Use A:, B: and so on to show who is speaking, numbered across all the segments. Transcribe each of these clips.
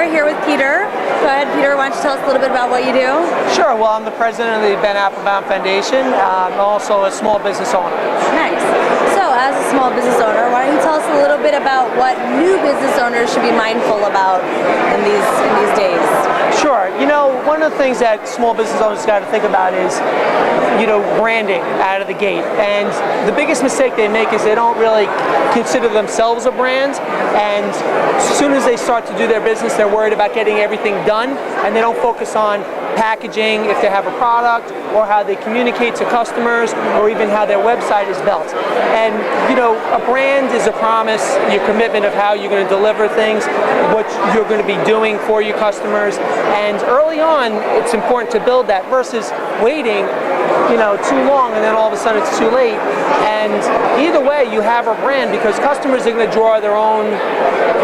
A: here with Peter. Go ahead, Peter. Why don't you tell us a little bit about what you do?
B: Sure. Well, I'm the president of the Ben Applebaum Foundation. I'm also a small business owner.
A: Nice. So, as a small business owner, why don't you tell us a little bit about what new business owners should be mindful about in these days?
B: Sure. You know, one of the things that small business owners got to think about is, branding out of the gate. And the biggest mistake they make is they don't really consider themselves a brand. And as soon as they start to do their business, they're worried about getting everything done, and they don't focus on packaging, if they have a product, or how they communicate to customers, or even how their website is built. And a brand is a promise, your commitment of how you're going to deliver things, what you're going to be doing for your customers. And early on, it's important to build that versus waiting too long and then all of a sudden it's too late. And either way, you have a brand because customers are going to draw their own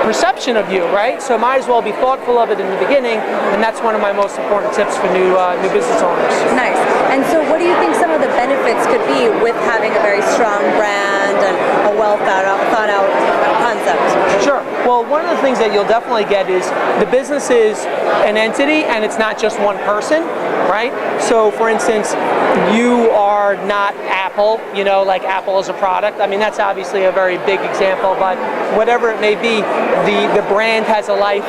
B: perception of you, right? So might as well be thoughtful of it in the beginning, and that's one of my most important tips for new business owners.
A: Nice. And so what do you think some of the benefits could be with having a very strong brand and a well thought out concept?
B: Sure. Well, one of the things that you'll definitely get is the business is an entity and it's not just one person, right? So for instance, you are not Apple, like Apple is a product. I mean, that's obviously a very big example, but whatever it may be, the brand has a life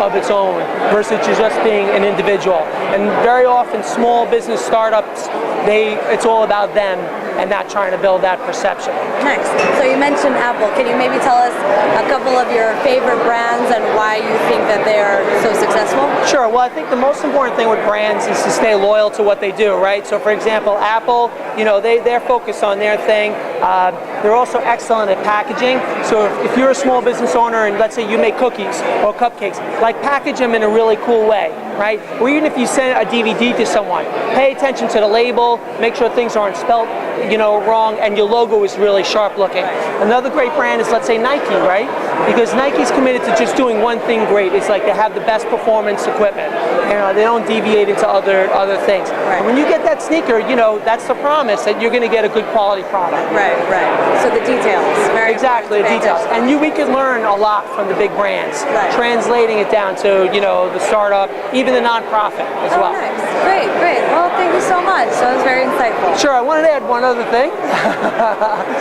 B: of its own versus just being an individual. And very often small business startups, it's all about them and not trying to build that perception.
A: Nice. So you mentioned Apple. Can you maybe tell us a couple of your favorite brands and why you think that they are so successful?
B: Sure. Well, I think the most important thing with brands is to stay loyal to what they do, right? So for example, Apple, they're focused on their thing. They're also excellent at packaging. So if you're a small business owner and let's say you make cookies or cupcakes, package them in a really cool way, right? Or even if you send a DVD to someone, pay attention to the label, make sure things aren't spelled wrong, and your logo is really sharp looking. Another great brand is, let's say, Nike, right? Because Nike's committed to just doing one thing great. It's like they have the best performance equipment. They don't deviate into other things.
A: Right.
B: And when you get that sneaker, that's the promise that you're going to get a good quality product.
A: Right. So the details.
B: Exactly, the details. And we can learn a lot from the big brands, translating it down to, the startup, even the nonprofit as well.
A: Nice. Great. Well, thank you so much. That was very insightful.
B: Sure. I wanted to add one other thing.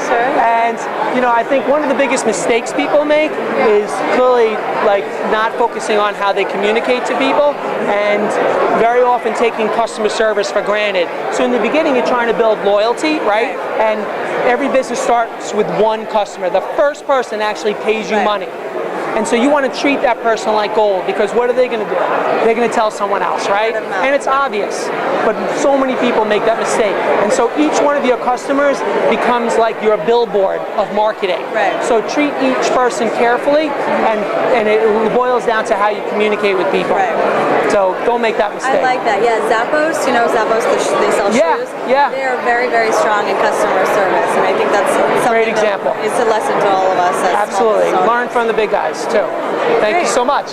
A: Sure.
B: And, I think one of the biggest mistakes people make is clearly not focusing on how they communicate to people and very often taking customer service for granted. So in the beginning, you're trying to build loyalty, right? And every business starts with one customer. The first person actually pays you money. And so you want to treat that person like gold because what are they going to do? They're going to tell someone else, right? And it's obvious, but so many people make that mistake. And so each one of your customers becomes like your billboard of marketing.
A: Right.
B: So treat each person carefully, and it boils down to how you communicate with people.
A: Right.
B: So don't make that mistake.
A: I like that. Yeah, Zappos, Zappos, they sell shoes.
B: Yeah.
A: They are very, very strong in customer service, and I think that's something
B: great example.
A: It's a lesson to all of us as
B: Absolutely.
A: small business owners.
B: Learn from the big guys too. Thank you so much.